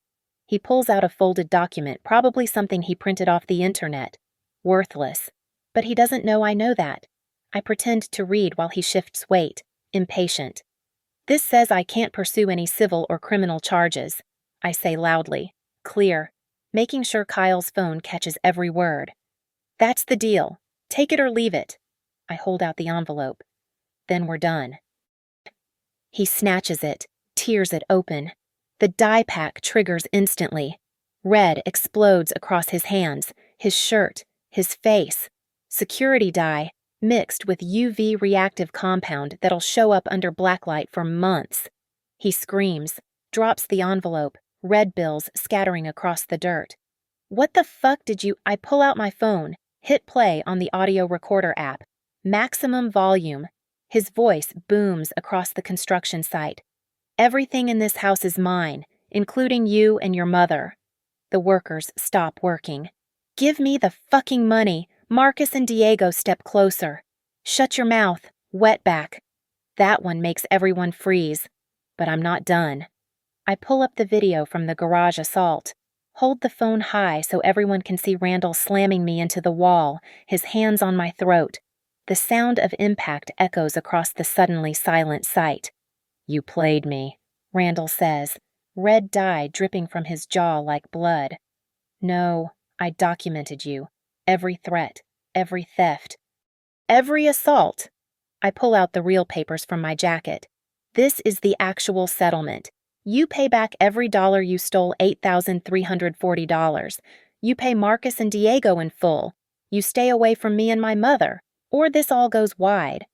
He pulls out a folded document, probably something he printed off the internet. Worthless. But he doesn't know I know that. I pretend to read while he shifts weight, impatient. This says I can't pursue any civil or criminal charges. I say loudly, clear, making sure Kyle's phone catches every word. That's the deal. Take it or leave it. I hold out the envelope. Then we're done. He snatches it, tears it open. The die pack triggers instantly. Red explodes across his hands, his shirt, his face. Security dye, mixed with UV reactive compound that'll show up under blacklight for months. He screams, drops the envelope, red bills scattering across the dirt. What the fuck did you— I pull out my phone, hit play on the audio recorder app. Maximum volume. His voice booms across the construction site. Everything in this house is mine, including you and your mother. The workers stop working. Give me the fucking money. Marcus and Diego step closer. Shut your mouth, wetback. That one makes everyone freeze. But I'm not done. I pull up the video from the garage assault. Hold the phone high so everyone can see Randall slamming me into the wall, his hands on my throat. The sound of impact echoes across the suddenly silent site. You played me, Randall says, red dye dripping from his jaw like blood. No, I documented you. Every threat, every theft, every assault. I pull out the real papers from my jacket. This is the actual settlement. You pay back every dollar you stole, $8,340. You pay Marcus and Diego in full. You stay away from me and my mother, or this all goes wide.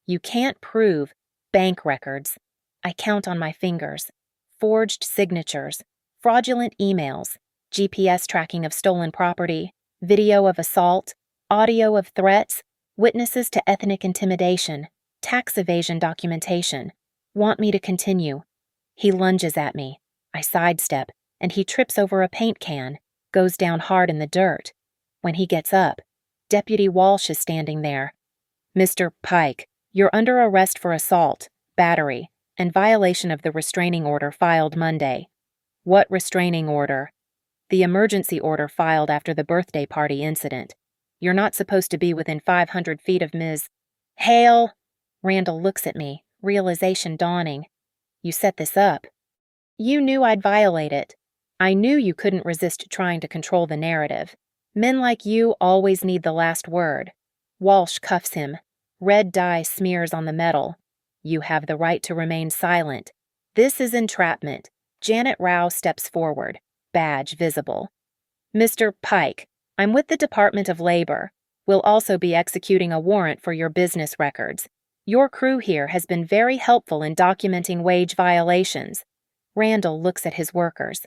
You can't prove bank records. I count on my fingers. Forged signatures, fraudulent emails, GPS tracking of stolen property, video of assault, audio of threats, witnesses to ethnic intimidation, tax evasion documentation. Want me to continue? He lunges at me. I sidestep, and he trips over a paint can, goes down hard in the dirt. When he gets up, Deputy Walsh is standing there. Mr. Pike, you're under arrest for assault, battery, and violation of the restraining order filed Monday. What restraining order? The emergency order filed after the birthday party incident. You're not supposed to be within 500 feet of Ms. Hale. Randall looks at me, realization dawning. You set this up. You knew I'd violate it. I knew you couldn't resist trying to control the narrative. Men like you always need the last word. Walsh cuffs him. Red dye smears on the metal. You have the right to remain silent. This is entrapment. Janet Rao steps forward, badge visible. Mr. Pike, I'm with the Department of Labor. We'll also be executing a warrant for your business records. Your crew here has been very helpful in documenting wage violations. Randall looks at his workers.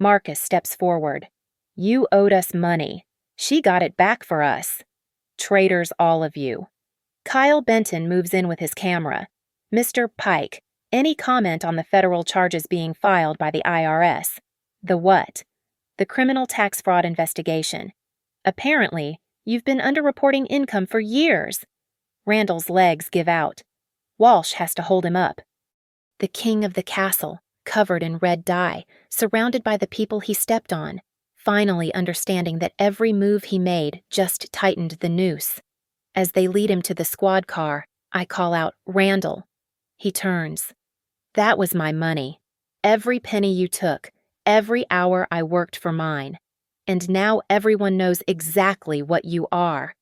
Marcus steps forward. You owed us money. She got it back for us. Traitors, all of you. Kyle Benton moves in with his camera. Mr. Pike, any comment on the federal charges being filed by the IRS? The what? The criminal tax fraud investigation. Apparently, you've been underreporting income for years. Randall's legs give out. Walsh has to hold him up. The king of the castle, covered in red dye, surrounded by the people he stepped on, finally understanding that every move he made just tightened the noose. As they lead him to the squad car, I call out, Randall. He turns. That was my money. Every penny you took, every hour I worked for mine. And now everyone knows exactly what you are.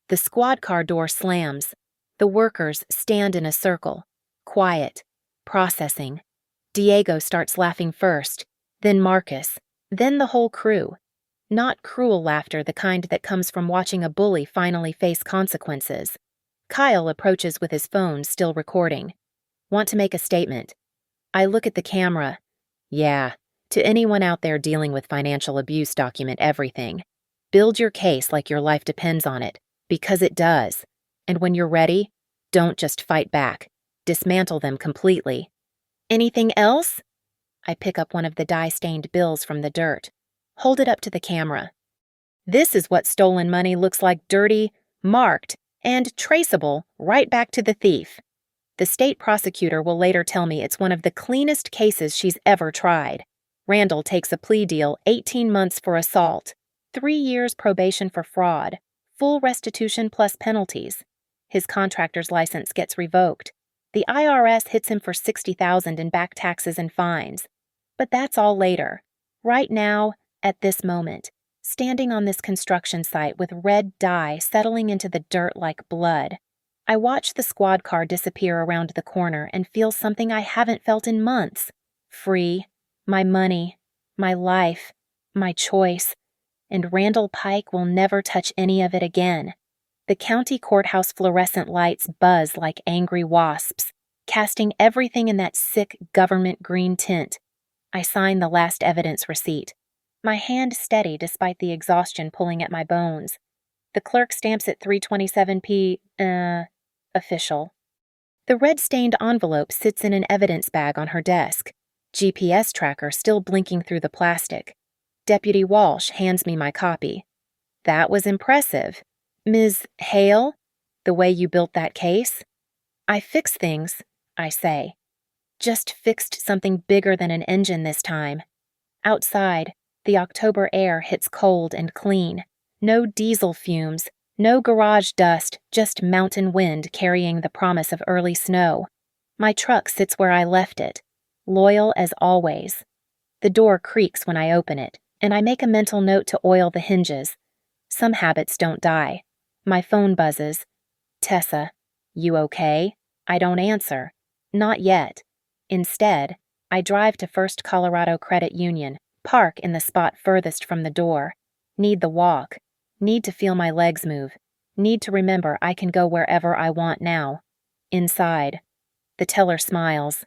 The squad car door slams. The workers stand in a circle, quiet, processing. Diego starts laughing first, then Marcus, then the whole crew. Not cruel laughter, the kind that comes from watching a bully finally face consequences. Kyle approaches with his phone still recording. Want to make a statement. I look at the camera. Yeah, to anyone out there dealing with financial abuse, document everything. Build your case like your life depends on it. Because it does. And when you're ready, don't just fight back. Dismantle them completely. Anything else? I pick up one of the dye-stained bills from the dirt. Hold it up to the camera. This is what stolen money looks like: dirty, marked, and traceable right back to the thief. The state prosecutor will later tell me it's one of the cleanest cases she's ever tried. Randall takes a plea deal, 18 months for assault, 3 years probation for fraud, full restitution plus penalties. His contractor's license gets revoked. The IRS hits him for $60,000 in back taxes and fines. But that's all later. Right now, at this moment, standing on this construction site with red dye settling into the dirt like blood, I watch the squad car disappear around the corner and feel something I haven't felt in months. Free, my money, my life, my choice. And Randall Pike will never touch any of it again. The county courthouse fluorescent lights buzz like angry wasps, casting everything in that sick government green tint. I sign the last evidence receipt, my hand steady despite the exhaustion pulling at my bones. The clerk stamps it 327p, official. The red-stained envelope sits in an evidence bag on her desk. GPS tracker still blinking through the plastic. Deputy Walsh hands me my copy. That was impressive. Ms. Hale, the way you built that case? I fix things, I say. Just fixed something bigger than an engine this time. Outside, the October air hits cold and clean. No diesel fumes, no garage dust, just mountain wind carrying the promise of early snow. My truck sits where I left it, loyal as always. The door creaks when I open it, and I make a mental note to oil the hinges. Some habits don't die. My phone buzzes. Tessa, you okay? I don't answer. Not yet. Instead, I drive to First Colorado Credit Union, park in the spot furthest from the door. Need the walk. Need to feel my legs move. Need to remember I can go wherever I want now. Inside. The teller smiles.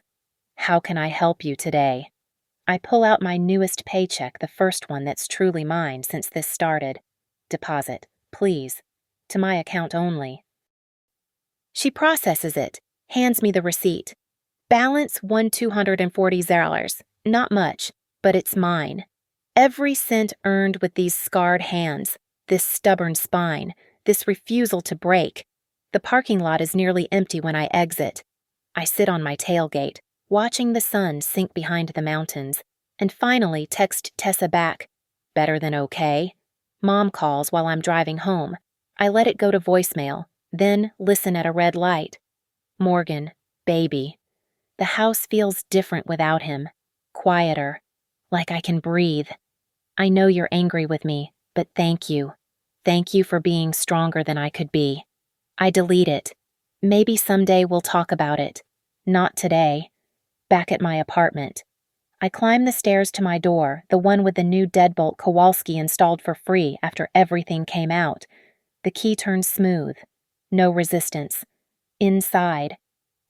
How can I help you today? I pull out my newest paycheck, the first one that's truly mine since this started. Deposit, please. To my account only. She processes it, hands me the receipt. Balance $240. Not much, but it's mine. Every cent earned with these scarred hands, this stubborn spine, this refusal to break. The parking lot is nearly empty when I exit. I sit on my tailgate, watching the sun sink behind the mountains, and finally text Tessa back. Better than okay. Mom calls while I'm driving home. I let it go to voicemail, then listen at a red light. Morgan, baby. The house feels different without him. Quieter. Like I can breathe. I know you're angry with me, but thank you. Thank you for being stronger than I could be. I delete it. Maybe someday we'll talk about it. Not today. Back at my apartment. I climb the stairs to my door, the one with the new deadbolt Kowalski installed for free after everything came out. The key turns smooth. No resistance. Inside.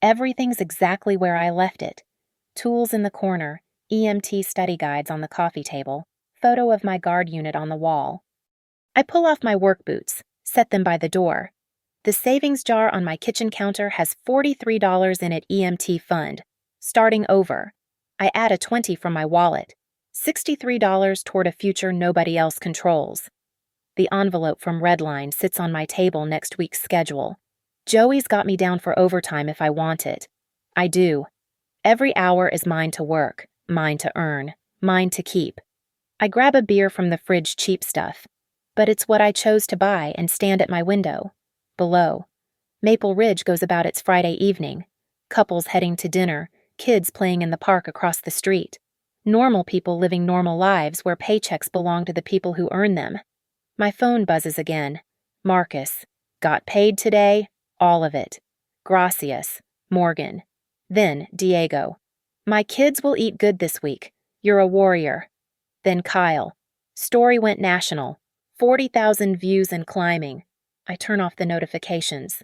Everything's exactly where I left it. Tools in the corner, EMT study guides on the coffee table, photo of my guard unit on the wall. I pull off my work boots, set them by the door. The savings jar on my kitchen counter has $43 in it EMT fund. Starting over. I add a $20 from my wallet. $63 toward a future nobody else controls. The envelope from Redline sits on my table next week's schedule. Joey's got me down for overtime if I want it. I do. Every hour is mine to work, mine to earn, mine to keep. I grab a beer from the fridge cheap stuff. But it's what I chose to buy and stand at my window. Below. Maple Ridge goes about its Friday evening. Couples heading to dinner, kids playing in the park across the street. Normal people living normal lives where paychecks belong to the people who earn them. My phone buzzes again. Marcus. Got paid today? All of it. Gracias. Morgan. Then Diego. My kids will eat good this week. You're a warrior. Then Kyle. Story went national. 40,000 views and climbing. I turn off the notifications.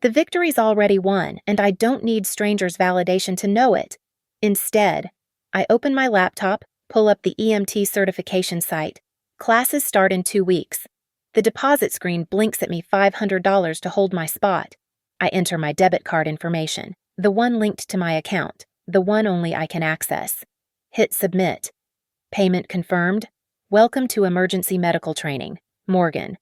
The victory's already won, and I don't need strangers' validation to know it. Instead, I open my laptop, pull up the EMT certification site. Classes start in 2 weeks. The deposit screen blinks at me $500 to hold my spot. I enter my debit card information, the one linked to my account, the one only I can access. Hit submit. Payment confirmed. Welcome to emergency medical training. Morgan.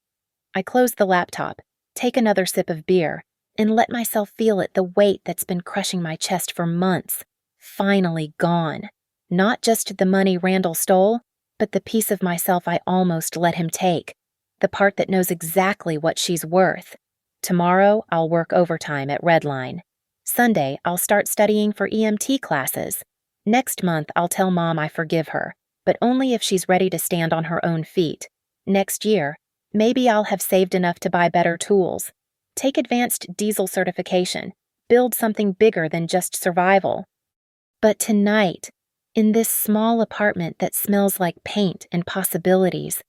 I close the laptop, take another sip of beer, and let myself feel it, the weight that's been crushing my chest for months. Finally gone. Not just the money Randall stole, but the piece of myself I almost let him take. The part that knows exactly what she's worth. Tomorrow, I'll work overtime at Redline. Sunday, I'll start studying for EMT classes. Next month, I'll tell Mom I forgive her, but only if she's ready to stand on her own feet. Next year, maybe I'll have saved enough to buy better tools. Take advanced diesel certification. Build something bigger than just survival. But tonight, in this small apartment that smells like paint and possibilities,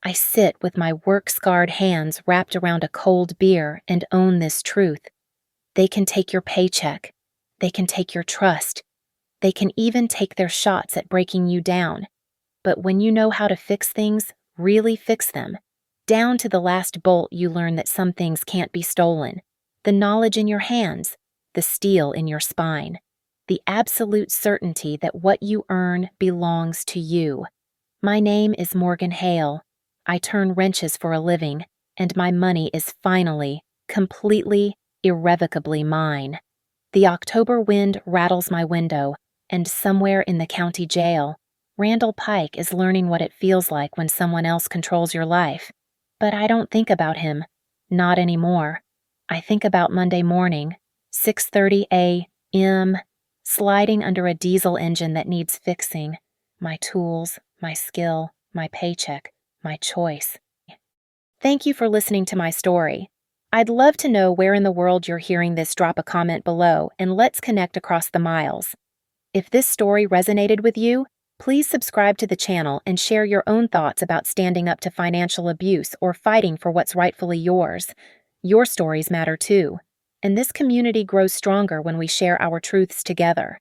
I sit with my work-scarred hands wrapped around a cold beer and own this truth. They can take your paycheck. They can take your trust. They can even take their shots at breaking you down. But when you know how to fix things, really fix them, down to the last bolt, you learn that some things can't be stolen. The knowledge in your hands, the steel in your spine. the absolute certainty that what you earn belongs to you. My name is Morgan Hale. I turn wrenches for a living, and my money is finally, completely, irrevocably mine. The October wind rattles my window, and somewhere in the county jail, Randall Pike is learning what it feels like when someone else controls your life. But I don't think about him. Not anymore. I think about Monday morning, 6:30 a.m., sliding under a diesel engine that needs fixing. My tools, my skill, my paycheck, my choice. Thank you for listening to my story. I'd love to know where in the world you're hearing this. Drop a comment below, and let's connect across the miles. If this story resonated with you, please subscribe to the channel and share your own thoughts about standing up to financial abuse or fighting for what's rightfully yours. Your stories matter too, and this community grows stronger when we share our truths together.